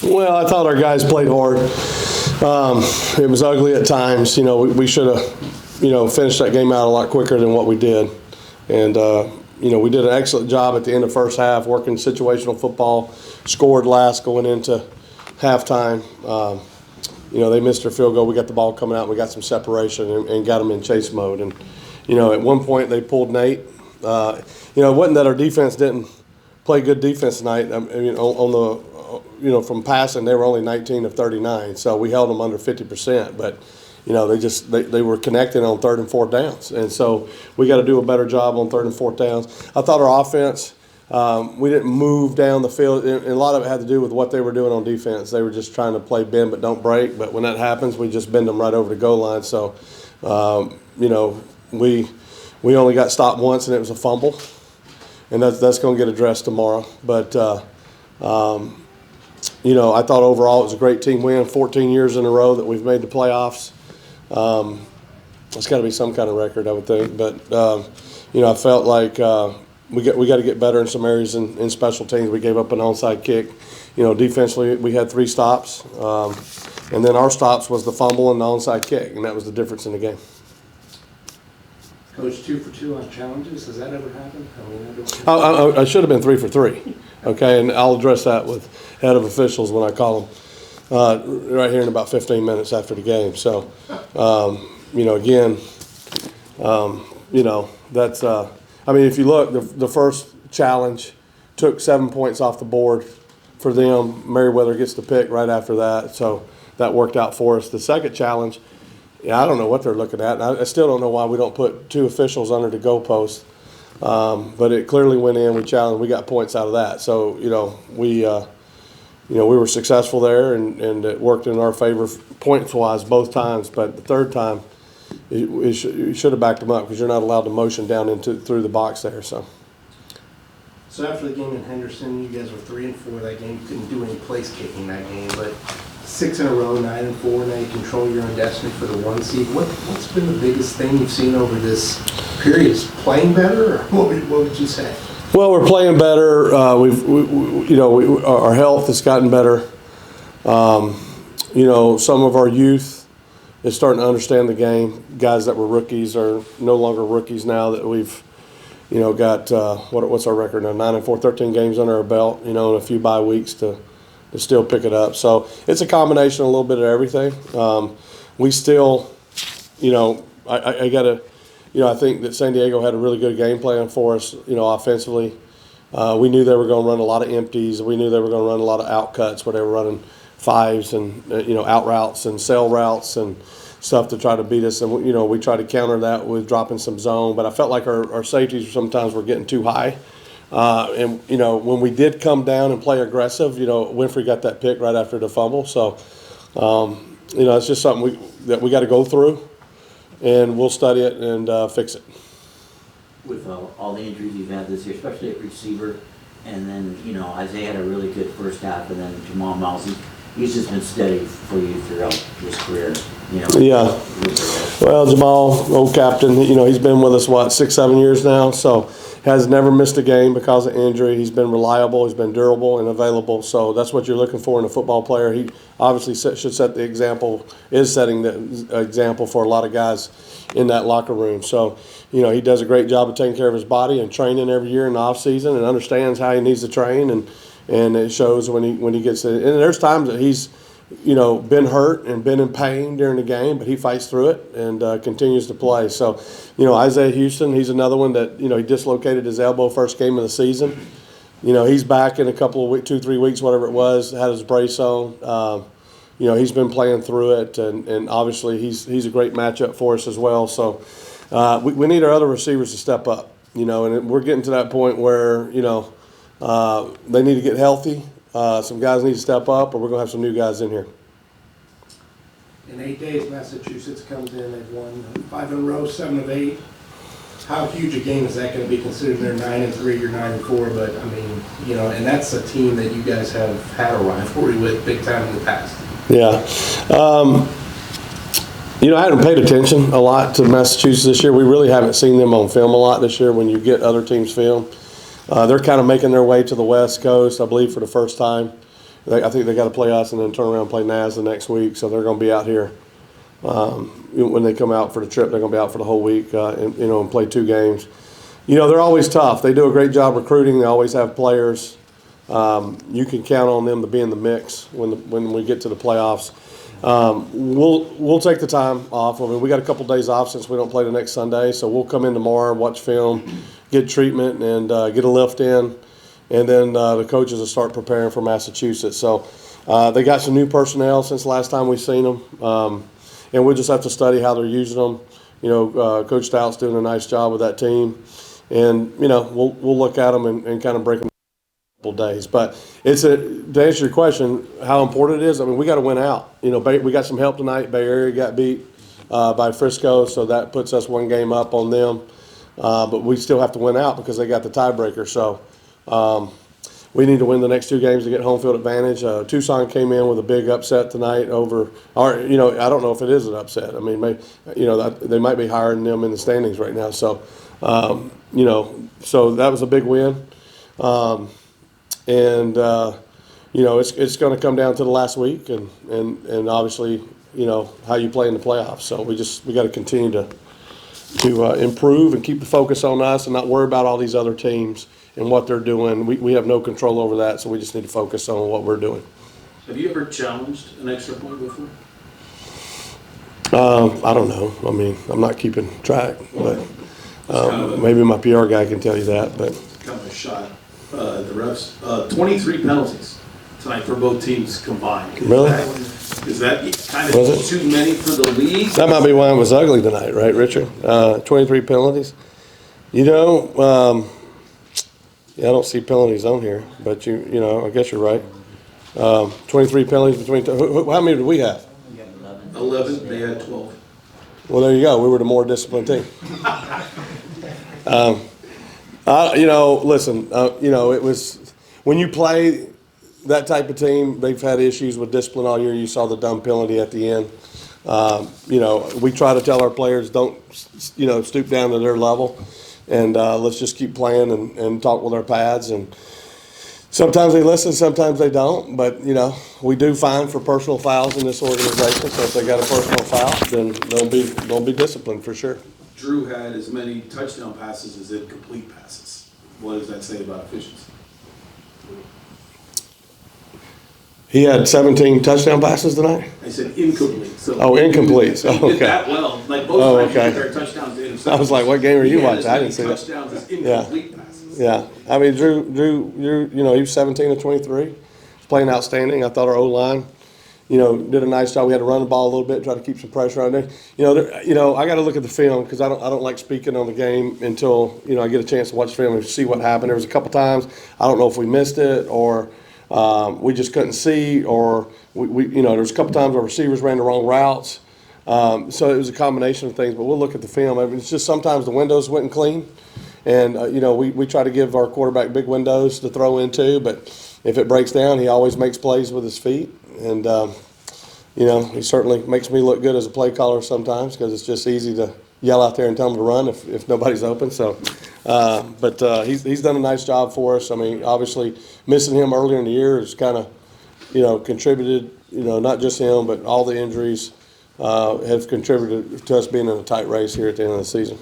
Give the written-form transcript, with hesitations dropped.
Well, I thought our guys played hard. It was ugly at times. We should have, finished that game out a lot quicker than what we did. And, we did an excellent job at the end of first half working situational football, scored last going into halftime. They missed their field goal. We got the ball coming out. And we got some separation and got them in chase mode. And, at one point they pulled Nate. It wasn't that our defense didn't play good defense tonight. From passing, they were only 19 of 39, so we held them under 50%. But, they were connecting on third and fourth downs, and so we got to do a better job on third and fourth downs. I thought our offense, we didn't move down the field, and a lot of it had to do with what they were doing on defense. They were just trying to play bend but don't break. But when that happens, we just bend them right over the goal line. So, we only got stopped once, and it was a fumble, and that's going to get addressed tomorrow. But I thought overall it was a great team win. 14 years in a row that we've made the playoffs. It's got to be some kind of record, I would think. But I felt like we got to get better in some areas in special teams. We gave up an onside kick. Defensively we had 3 stops, and then our stops was the fumble and the onside kick, and that was the difference in the game. Coach, 2 for 2 on challenges. Has that ever happened? I should have been 3 for 3. Okay, and I'll address that with head of officials when I call them right here in about 15 minutes after the game. So, that's. If you look, the first challenge took 7 points off the board for them. Merriweather gets the pick right after that, so that worked out for us. The second challenge, I don't know what they're looking at. I still don't know why we don't put 2 officials under the goalpost. But it clearly went in. We challenged. We got points out of that. So we were successful there, and it worked in our favor points wise both times. But the third time, you should have backed them up because you're not allowed to motion down through the box there. So after the game in Henderson, you guys were 3 and 4 that game. You couldn't do any place kicking that game, but 6 in a row, 9 and 4. Now you control your own destiny for the 1 seed. What's been the biggest thing you've seen over this period? Is playing better, or what would you say? Well, we're playing better. Our health has gotten better. Some of our youth is starting to understand the game. Guys that were rookies are no longer rookies now that we've, got what's our record now? 9 and 4, 13 games under our belt. And a few bye weeks to still pick it up. So it's a combination of a little bit of everything. We still, I got to. I think that San Diego had a really good game plan for us, offensively. We knew they were going to run a lot of empties. We knew they were going to run a lot of outcuts where they were running 5s and, out routes and sail routes and stuff to try to beat us. And, we tried to counter that with dropping some zone. But I felt like our safeties sometimes were getting too high. And, when we did come down and play aggressive, Winfrey got that pick right after the fumble. So, it's just something that we got to go through. And we'll study it and fix it. With all the injuries you've had this year, especially at receiver, and then, Isaiah had a really good first half, and then Jamal Mousy, he's just been steady for you throughout his career. Yeah. Well, Jamal, old captain, he's been with us, 6-7 years now, so has never missed a game because of injury. He's been reliable, he's been durable and available, so that's what you're looking for in a football player. He obviously should set the example, is setting the example for a lot of guys in that locker room. So, he does a great job of taking care of his body and training every year in the off season and understands how he needs to train, and it shows when he gets it. And there's times that he's been hurt and been in pain during the game, but he fights through it and continues to play. So, Isaiah Houston, he's another one that, he dislocated his elbow first game of the season. He's back in a couple of weeks, 2-3 weeks, whatever it was, had his brace on. He's been playing through it, and obviously he's a great matchup for us as well. So we need our other receivers to step up, and we're getting to that point where, they need to get healthy. Some guys need to step up, or we're going to have some new guys in here. In 8 days, Massachusetts comes in. They've won 5 in a row, 7 of 8. How huge a game is that going to be, considering they're 9 and 3, you're 9 and 4? But and that's a team that you guys have had a rivalry with big time in the past. Yeah. I haven't paid attention a lot to Massachusetts this year. We really haven't seen them on film a lot this year when you get other teams' film. They're kind of making their way to the West Coast, I believe, for the first time I think they got to play us and then turn around and play Naz the next week. So they're going to be out here. When they come out for the trip, they're going to be out for the whole week, and play 2 games. They're always tough. They do a great job recruiting. They always have players. You can count on them to be in the mix when we get to the playoffs. We'll take the time off. I mean, we got a couple days off since we don't play the next Sunday, so we'll come in tomorrow, watch film, get treatment, and get a lift in, and then the coaches will start preparing for Massachusetts. So they got some new personnel since last time we've seen them. And we'll just have to study how they're using them. Coach Stout's doing a nice job with that team. And, we'll look at them and kind of break them in a couple days. But to answer your question, how important it is, I mean, we got to win out. We got some help tonight. Bay Area got beat by Frisco, so that puts us 1 game up on them. But we still have to win out because they got the tiebreaker. So we need to win the next 2 games to get home field advantage. Tucson came in with a big upset tonight over, I don't know if it is an upset. I mean, they might be higher than them in the standings right now. So, so that was a big win. It's going to come down to the last week and obviously, how you play in the playoffs. So we got to continue to improve and keep the focus on us and not worry about all these other teams and what they're doing. We have no control over that, so we just need to focus on what we're doing. Have you ever challenged an extra point before? I don't know. I mean, I'm not keeping track, but maybe my PR guy can tell you that. But kind of a shot at the refs. 23 penalties tonight for both teams combined. Really? Is that kind of too many for the league? That might be why it was ugly tonight, right, Richard? 23 penalties. Yeah, I don't see penalties on here, but I guess you're right. 23 penalties between. How many did we have? 11. They had 12. Well, there you go. We were the more disciplined team. Listen. It was when you play that type of team. They've had issues with discipline all year. You saw the dumb penalty at the end. We try to tell our players don't, stoop down to their level. And let's just keep playing and talk with our pads. And sometimes they listen, sometimes they don't. But, we do fine for personal fouls in this organization. So if they got a personal foul, then they'll be disciplined for sure. Drew had as many touchdown passes as incomplete passes. What does that say about efficiency? He had 17 touchdown passes tonight? I said incomplete. So incomplete. He did that well. Like both times he compared touchdowns to interceptions. I was like, what game are you watching? I didn't see that. Touchdowns as incomplete passes. Yeah. I mean, Drew, he was 17 of 23. He's playing outstanding. I thought our O-line, did a nice job. We had to run the ball a little bit, try to keep some pressure on there. I got to look at the film because I don't like speaking on the game until, I get a chance to watch the film and see what happened. There was a couple times, I don't know if we missed it or we just couldn't see, or there was a couple times our receivers ran the wrong routes. So it was a combination of things, but we'll look at the film. I mean, it's just sometimes the windows went clean, and we try to give our quarterback big windows to throw into, but if it breaks down, he always makes plays with his feet, and he certainly makes me look good as a play caller sometimes because it's just easy to yell out there and tell him to run if nobody's open. So, but he's done a nice job for us. I mean, obviously missing him earlier in the year has kind of, contributed, not just him, but all the injuries have contributed to us being in a tight race here at the end of the season.